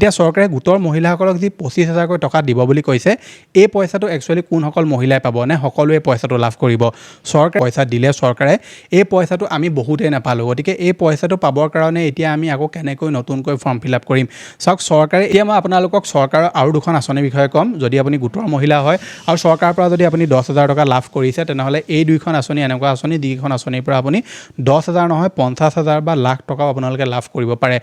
এতিয়া চৰকাৰে গোটৰ মহিলাসকলক যি 25,000কৈ টকা দিব বুলি কৈছে, এই পইচাটো একচুৱেলি কোনসকল মহিলাই পাব নে সকলোৱে পইচাটো লাভ কৰিব? চৰকাৰে পইচা দিলে চৰকাৰে এই পইচাটো আমি বহুতেই নাপালোঁ। গতিকে এই পইচাটো পাবৰ কাৰণে এতিয়া আমি আকৌ কেনেকৈ নতুনকৈ ফৰ্ম ফিল আপ কৰিম? চাওক, চৰকাৰে এতিয়া মই আপোনালোকক চৰকাৰৰ আৰু দুখন আঁচনিৰ বিষয়ে ক'ম। যদি আপুনি গোটৰ মহিলা হয় আৰু চৰকাৰৰ পৰা যদি আপুনি 10,000 টকা লাভ কৰিছে, তেনেহ'লে এই দুইখন আঁচনি এনেকুৱা আঁচনি যিকেইখন আঁচনিৰ পৰা আপুনি 10,000 নহয় 50,000 বা লাখ টকাও আপোনালোকে লাভ কৰিব পাৰে।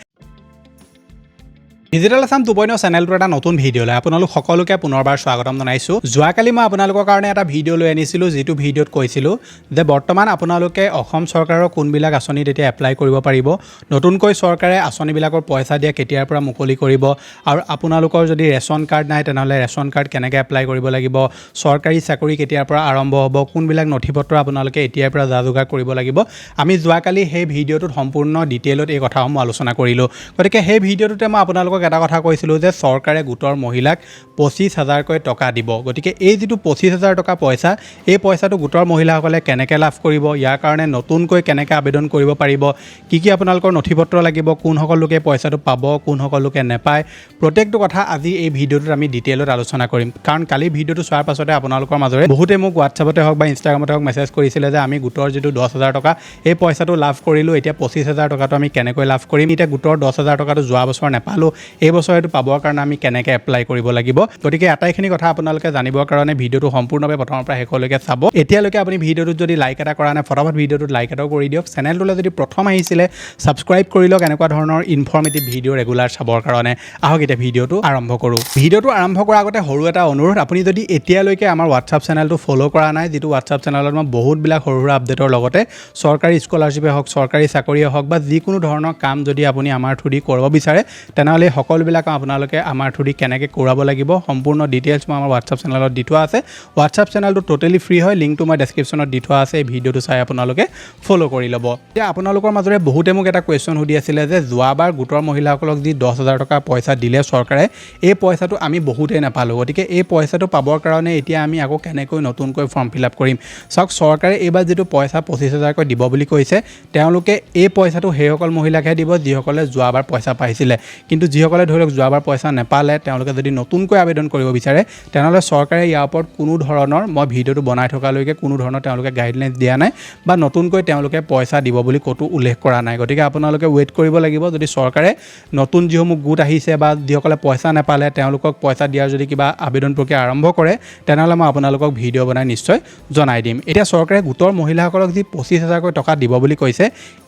ডিজিটেল আছাম 2.0 চেনেলটো এটা নতুন ভিডিঅ'লৈ আপোনালোক সকলোকে পুনৰবাৰ স্বাগতম জনাইছোঁ। যোৱাকালি মই আপোনালোকৰ কাৰণে এটা ভিডিঅ' লৈ আনিছিলোঁ, যিটো ভিডিঅ'ত কৈছিলোঁ যে বৰ্তমান আপোনালোকে অসম চৰকাৰৰ কোনবিলাক আঁচনিত এতিয়া এপ্লাই কৰিব পাৰিব, নতুনকৈ চৰকাৰে আঁচনিবিলাকৰ পইচা দিয়া কেতিয়াৰ পৰা মুকলি কৰিব, আৰু আপোনালোকৰ যদি ৰেচন কাৰ্ড নাই তেনেহ'লে ৰেচন কাৰ্ড কেনেকৈ এপ্লাই কৰিব লাগিব, চৰকাৰী চাকৰি কেতিয়াৰ পৰা আৰম্ভ হ'ব, কোনবিলাক নথিপত্ৰ আপোনালোকে এতিয়াৰ পৰা যা যোগাৰ কৰিব লাগিব। আমি যোৱাকালি সেই ভিডিঅ'টোত সম্পূৰ্ণ ডিটেইলত এই কথাসমূহ আলোচনা কৰিলোঁ। গতিকে সেই ভিডিঅ'টোতে মই আপোনালোকক এটা কথা কৈছিলোঁ যে চৰকাৰে গোটৰ মহিলাক 25,000কৈ টকা দিব। গতিকে এই যিটো 25,000 টকা পইচা, এই পইচাটো গোটৰ মহিলাসকলে কেনেকৈ লাভ কৰিব, ইয়াৰ কাৰণে নতুনকৈ কেনেকৈ আবেদন কৰিব পাৰিব, কি কি আপোনালোকৰ নথিপত্ৰ লাগিব, কোনসকল লোকে পইচাটো পাব, কোনসকল লোকে নেপায়, প্ৰত্যেকটো কথা আজি এই ভিডিঅ'টোত আমি ডিটেইলত আলোচনা কৰিম। কাৰণ কালি ভিডিঅ'টো চোৱাৰ পাছতে আপোনালোকৰ মাজৰে বহুতে মোক হোৱাটছআপতে হওক বা ইনষ্টাগ্ৰামতে হওক মেছেজ কৰিছিলে যে আমি গোটৰ যিটো 10,000 টকা এই পইচাটো লাভ কৰিলোঁ, এতিয়া 25,000 টকাটো আমি কেনেকৈ লাভ কৰিম, এতিয়া গোটৰ 10,000 টকাটো যোৱা বছৰ নেপালোঁ, এই বছৰ এইটো পাবৰ কাৰণে আমি কেনেকৈ এপ্লাই কৰিব লাগিব। গতিকে আটাইখিনি কথা আপোনালোকে জানিবৰ কাৰণে ভিডিঅ'টো সম্পূৰ্ণভাৱে প্ৰথমৰ পৰা শেষলৈকে চাব। এতিয়ালৈকে আপুনি ভিডিঅ'টোত যদি লাইক এটা কৰা নাই, ফটাফট ভিডিঅ'টোত লাইক এটাও কৰি দিয়ক। চেনেলটোলৈ যদি প্ৰথম আহিছিলে ছাবস্ক্ৰাইব কৰি লওক এনেকুৱা ধৰণৰ ইনফৰ্মেটিভ ভিডিঅ' ৰেগুলাৰ চাবৰ কাৰণে। আহক এতিয়া ভিডিঅ'টো আৰম্ভ কৰোঁ। ভিডিঅ'টো আৰম্ভ কৰাৰ আগতে সৰু এটা অনুৰোধ, আপুনি যদি এতিয়ালৈকে আমাৰ হোৱাটছআপ চেনেলটো ফ'ল' কৰা নাই, যিটো হোৱাটছআপ চেনেলত মই বহুতবিলাক সৰু সুৰা আপডেটৰ লগতে চৰকাৰী স্কলাৰশ্বিপে হওক, চৰকাৰী চাকৰিয়ে হওক বা যিকোনো ধৰণৰ কাম যদি আপুনি আমাৰ থ্ৰুদি কৰিব বিচাৰে, তেনেহ'লে সকলোবিলাক আপোনালোকে আমাৰ থ্ৰুদি কেনেকৈ কৰাব লাগিব সম্পূৰ্ণ ডিটেইলছ মই আমাৰ হোৱাটছআপ চেনেলত দি থোৱা আছে। হোৱাটছআপ চেনেলটো টোটেলি ফ্ৰী হয়, লিংকটো মই ডেছক্ৰিপশ্যনত দি থোৱা আছে। এই ভিডিঅ'টো চাই আপোনালোকে ফ'ল' কৰি ল'ব। এতিয়া আপোনালোকৰ মাজৰে বহুতে মোক এটা কুৱেশ্যন সুধি আছিলে যে যোৱাবাৰ গোটৰ মহিলাসকলক যি 10,000 টকা পইচা দিলে চৰকাৰে, এই পইচাটো আমি বহুতেই নাপালোঁ। গতিকে এই পইচাটো পাবৰ কাৰণে এতিয়া আমি আকৌ কেনেকৈ নতুনকৈ ফৰ্ম ফিল আপ কৰিম? চাওক, চৰকাৰে এইবাৰ যিটো পইচা 25,000কৈ দিব বুলি কৈছে, তেওঁলোকে এই পইচাটো সেইসকল মহিলাকহে দিব যিসকলে যোৱাবাৰ পইচা পাইছিলে। কিন্তু যিসকলে ধৰি লওক যোৱাবাৰ পইচা নেপালে, তেওঁলোকে যদি নতুনকৈ আবেদন কৰিব বিচাৰে, তেনেহ'লে চৰকাৰে ইয়াৰ ওপৰত কোনো ধৰণৰ, মই ভিডিঅ'টো বনাই থকালৈকে কোনো ধৰণৰ তেওঁলোকে গাইডলাইনছ দিয়া নাই বা নতুনকৈ তেওঁলোকে পইচা দিব বুলি ক'তো উল্লেখ কৰা নাই। গতিকে আপোনালোকে ৱেইট কৰিব লাগিব। যদি চৰকাৰে নতুন যিসমূহ গোট আহিছে বা যিসকলে পইচা নেপালে তেওঁলোকক পইচা দিয়াৰ যদি কিবা আবেদন প্ৰক্ৰিয়া আৰম্ভ কৰে, তেনেহ'লে মই আপোনালোকক ভিডিঅ' বনাই নিশ্চয় জনাই দিম। এতিয়া চৰকাৰে গোটৰ মহিলাসকলক যি 25,000কৈ টকা দিব বুলি কৈছে,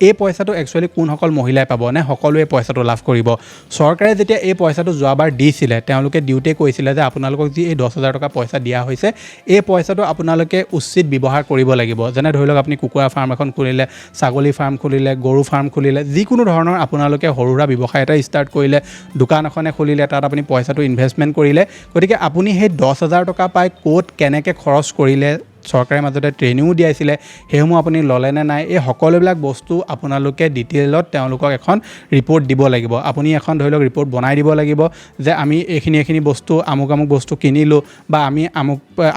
এই পইচাটো একচুৱেলি কোনসকল মহিলাই পাব নে সকলোৱে পইচাটো লাভ কৰিব? চৰকাৰে যেতিয়া এই পইচাটো যোৱাবাৰ দিছিলে, তেওঁলোকে দিওঁতে কৈছিলে যে আপোনালোকক যি এই 10,000 টকা পইচা দিয়া হৈছে, এই পইচাটো আপোনালোকে উচিত ব্যৱহাৰ কৰিব লাগিব। যেনে ধৰি লওক আপুনি কুকুৰা ফাৰ্ম এখন খুলিলে, ছাগলী ফাৰ্ম খুলিলে, গৰু ফাৰ্ম খুলিলে, যিকোনো ধৰণৰ আপোনালোকে সৰু সুৰা ব্যৱসায় এটা ষ্টাৰ্ট কৰিলে, দোকান এখনে খুলিলে, তাত আপুনি পইচাটো ইনভেষ্টমেণ্ট কৰিলে। গতিকে আপুনি সেই 10,000 টকা পাই ক'ত কেনেকৈ খৰচ কৰিলে, চৰকাৰে মাজতে ট্ৰেইনিঙো দিয়াইছিলে, সেইসমূহ আপুনি ল'লে নে নাই, এই সকলোবিলাক বস্তু আপোনালোকে ডিটেইলত তেওঁলোকক এখন ৰিপৰ্ট দিব লাগিব। আপুনি এখন ধৰি লওক ৰিপৰ্ট বনাই দিব লাগিব যে আমি এইখিনি বস্তু আমুক বস্তু কিনিলোঁ বা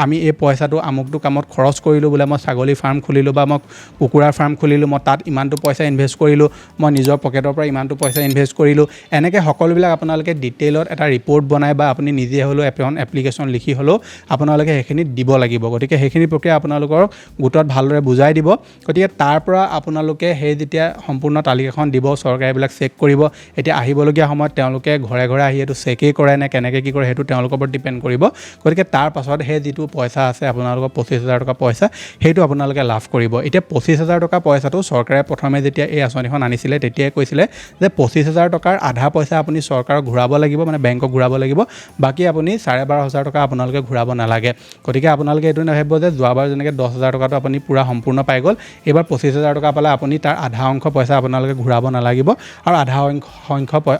আমি এই পইচাটো আমুকটো কামত খৰচ কৰিলোঁ, বোলে মই ছাগলী ফাৰ্ম খুলিলোঁ বা মই কুকুৰাৰ ফাৰ্ম খুলিলোঁ, মই তাত ইমানটো পইচা ইনভেষ্ট কৰিলোঁ, মই নিজৰ পকেটৰ পৰা ইমানটো পইচা ইনভেষ্ট কৰিলোঁ, এনেকৈ সকলোবিলাক আপোনালোকে ডিটেইলত এটা ৰিপৰ্ট বনাই বা আপুনি নিজে হ'লেও এখন এপ্লিকেশ্যন লিখি হ'লেও আপোনালোকে সেইখিনি দিব লাগিব। গতিকে সেইখিনি প্ৰক্ৰিয়া আপোনালোকৰ গোটত ভালদৰে বুজাই দিব। গতিকে তাৰ পৰা আপোনালোকে সেই যেতিয়া সম্পূৰ্ণ তালিকাখন দিব, চৰকাৰে এইবিলাক চেক কৰিব। এতিয়া আহিবলগীয়া সময়ত তেওঁলোকে ঘৰে ঘৰে আহি এইটো চেকেই কৰে নে কেনেকৈ কি কৰে, সেইটো তেওঁলোকৰ ওপৰত ডিপেণ্ড কৰিব। গতিকে তাৰ পাছত সেই যিটো পইচা আছে আপোনালোকৰ 25,000 টকা পইচা, সেইটো আপোনালোকে লাভ কৰিব। এতিয়া 25,000 টকা পইচাটো চৰকাৰে প্ৰথমে যেতিয়া এই আঁচনিখন আনিছিলে তেতিয়াই কৈছিলে যে 25,000 টকাৰ আধা পইচা আপুনি চৰকাৰক ঘূৰাব লাগিব, মানে বেংকক ঘূৰাব লাগিব, বাকী আপুনি 12,500 টকা আপোনালোকে ঘূৰাব নালাগে। গতিকে আপোনালোকে এইটো নাভাবিব যে যোৱাবাৰ যেনেকৈ 10,000 টকাটো আপুনি পূৰা সম্পূৰ্ণ পাই গ'ল, এইবাৰ 25,000 টকা পালে আপুনি তাৰ আধা অংশ পইচা আপোনালোকে ঘূৰাব নালাগিব আৰু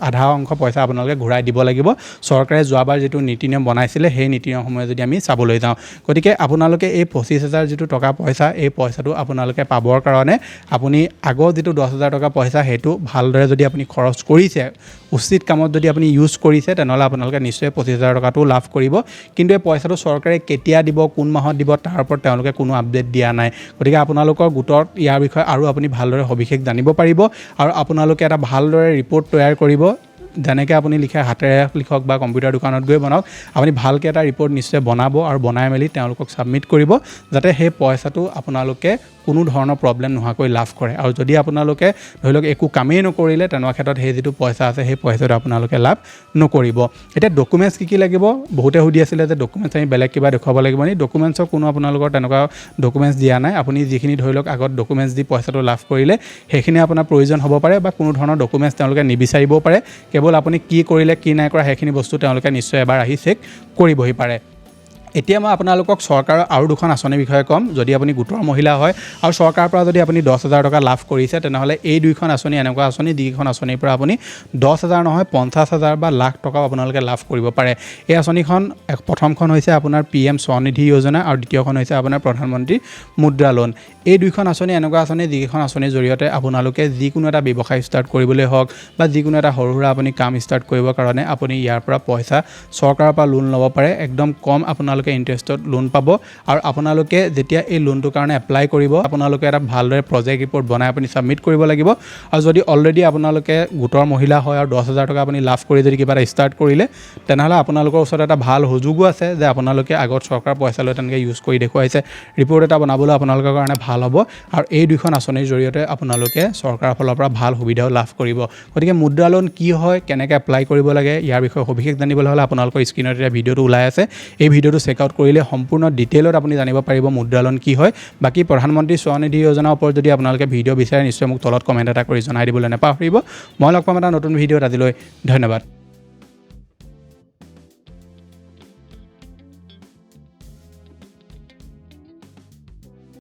আধা অংশ পইচা আপোনালোকে ঘূৰাই দিব লাগিব। চৰকাৰে যোৱাবাৰ যিটো নীতি নিয়ম বনাইছিলে, সেই নীতি নিয়মসমূহে যদি আমি চাবলৈ যাওঁ, গতিকে আপোনালোকে এই 25,000 যিটো টকা পইচা, এই পইচাটো আপোনালোকে পাবৰ কাৰণে আপুনি আগৰ যিটো 10,000 টকা পইচা, সেইটো ভালদৰে যদি আপুনি খৰচ কৰিছে, উচিত কামত যদি আপুনি ইউজ কৰিছে, তেনেহ'লে আপোনালোকে নিশ্চয় 25,000 টকাটো লাভ কৰিব। কিন্তু এই পইচাটো চৰকাৰে কেতিয়া দিব, কোন মাহত দিব, তাৰ ওপৰত তেওঁলোকে কোনো আপডেট দিয়া নাই। গতিকে আপোনালোকৰ গোটত ইয়াৰ বিষয়ে আৰু আপুনি ভালদৰে সবিশেষ জানিব পাৰিব আৰু আপোনালোকে এটা ভালদৰে ৰিপৰ্ট তৈয়াৰ কৰিব যেনেকৈ আপুনি লিখে হাতেৰে লিখক বা কম্পিউটাৰ দোকানত গৈ বনাওক আপুনি ভালকৈ এটা ৰিপৰ্ট নিশ্চয় বনাব আৰু বনাই মেলি তেওঁলোকক ছাবমিট কৰিব যাতে সেই পইচাটো আপোনালোকে কোনো ধৰণৰ প্ৰব্লেম নোহোৱাকৈ লাভ কৰে আৰু যদি আপোনালোকে ধৰি লওক একো কামেই নকৰিলে তেনেকুৱা ক্ষেত্ৰত সেই যিটো পইচা আছে সেই পইচাটো আপোনালোকে লাভ নকৰিব এতিয়া ডকুমেণ্টছ কি লাগিব বহুতে সুধি আছিলে যে ডকুমেণ্টছ আমি বেলেগ কিবা দেখুৱাব লাগিব নি ডকুমেণ্টছৰ কোনো আপোনালোকৰ তেনেকুৱা ডকুমেণ্টছ দিয়া নাই আপুনি যিখিনি ধৰি লওক আগত ডকুমেণ্টছ দি পইচাটো লাভ কৰিলে সেইখিনি আপোনাৰ প্ৰয়োজন হ'ব পাৰে বা কোনো ধৰণৰ ডকুমেণ্টছ তেওঁলোকে নিবিচাৰিবও পাৰে কেৱল আপুনি কি কৰিলে কি নাই কৰা সেইখিনি বস্তু তেওঁলোকে নিশ্চয় এবাৰ আহি চেক কৰিবহি পাৰে এতিয়া মই আপোনালোকক চৰকাৰৰ আৰু দুখন আঁচনিৰ বিষয়ে ক'ম যদি আপুনি গোটৰ মহিলা হয় আৰু চৰকাৰৰ পৰা যদি আপুনি 10,000 টকা লাভ কৰিছে তেনেহ'লে এই দুইখন আঁচনি এনেকুৱা আঁচনি যিকেইখন আঁচনিৰ পৰা আপুনি 10,000 নহয় 50,000 বা লাখ টকাও আপোনালোকে লাভ কৰিব পাৰে এই আঁচনিখন প্ৰথমখন হৈছে আপোনাৰ PM স্বনিধি যোজনা আৰু দ্বিতীয়খন হৈছে আপোনাৰ প্ৰধানমন্ত্ৰী মুদ্ৰা লোন এই দুইখন আঁচনি এনেকুৱা আঁচনি যিকেইখন আঁচনিৰ জৰিয়তে আপোনালোকে যিকোনো এটা ব্যৱসায় ষ্টাৰ্ট কৰিবলৈ হওক বা যিকোনো এটা সৰু সুৰা আপুনি কাম ষ্টাৰ্ট কৰিবৰ কাৰণে আপুনি ইয়াৰ পৰা পইচা চৰকাৰৰ পৰা লোন ল'ব পাৰে একদম কম আপোনালোকে ইণ্টাৰেষ্টত লোন পাব আৰু আপোনালোকে যেতিয়া এই লোনটোৰ কাৰণে এপ্লাই কৰিব আপোনালোকে এটা ভালদৰে প্ৰজেক্ট ৰিপৰ্ট বনাই আপুনি ছাবমিট কৰিব লাগিব আৰু যদি অলৰেডি আপোনালোকে গোটৰ মহিলা হয় আৰু 10,000 টকা আপুনি লাভ কৰি যদি কিবা এটা ষ্টাৰ্ট কৰিলে তেনেহ'লে আপোনালোকৰ ওচৰত এটা ভাল সুযোগো আছে যে আপোনালোকে আগত চৰকাৰ পইচা লৈ তেনেকৈ ইউজ কৰি দেখুৱাইছে ৰিপৰ্ট এটা বনাবলৈ আপোনালোকৰ কাৰণে ভাল হ'ব আৰু এই দুইখন আঁচনিৰ জৰিয়তে আপোনালোকে চৰকাৰৰ ফালৰ পৰা ভাল সুবিধাও লাভ কৰিব গতিকে মুদ্ৰা লোন কি হয় কেনেকৈ এপ্লাই কৰিব লাগে ইয়াৰ বিষয়ে সবিশেষ জানিবলৈ হ'লে আপোনালোকৰ স্ক্ৰীনত এতিয়া ভিডিঅ'টো ওলাই আছে এই ভিডিঅ'টো চেক আউট কৰিলে সম্পূৰ্ণ ডিটেইলত আপুনি জানিব পাৰিব মুদ্ৰা লোন কি হয় বাকী প্ৰধানমন্ত্ৰী স্বনিধি যোজনাৰ ওপৰত যদি আপোনালোকে ভিডিঅ' বিচাৰে নিশ্চয় মোক তলত কমেণ্ট এটা কৰি জনাই দিবলৈ নাপাহৰিব মই লগ পাম এটা নতুন ভিডিঅ'ত আজিলৈ ধন্যবাদ